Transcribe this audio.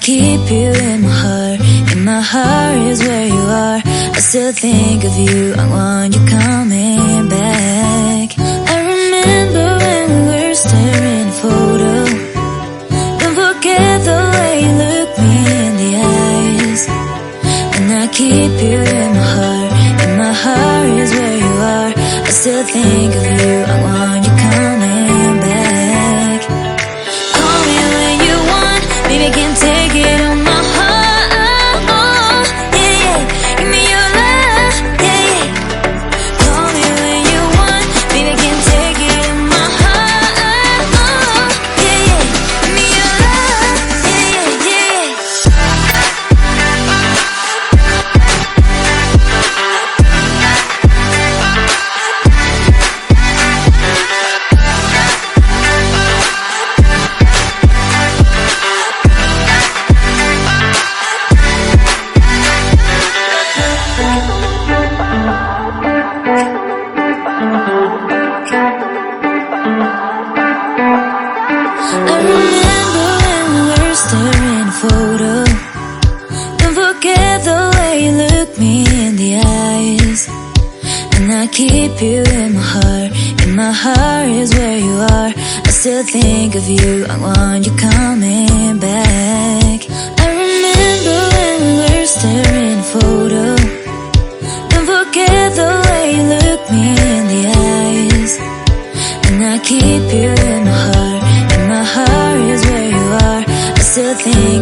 keep you in my heart. In my heart is where you are. I still think of you. I want you coming back. I remember when we were staring at a photo. Don't forget the way you look me in the eyes. And I keep you in my heart. In my heart is where you are. I still think of you. I want you coming back. Call me when you want. Baby, I can't take it on my heart. Yeah, yeah. Give me your love. Yeah, yeah. Call me when you want. Baby, I can't take it on my heart. Yeah, yeah. Give me your love. Yeah, yeah, yeah. I remember when we were staring at a photo. Don't forget the way you look me in the eyes. And I keep you in my heart. In my heart is where you are. I still think of you. I want you coming back. I remember when we were staring at a photo. Don't forget the way you look me in the eyes. And I keep you in my heart. In my heart is where you are. I still think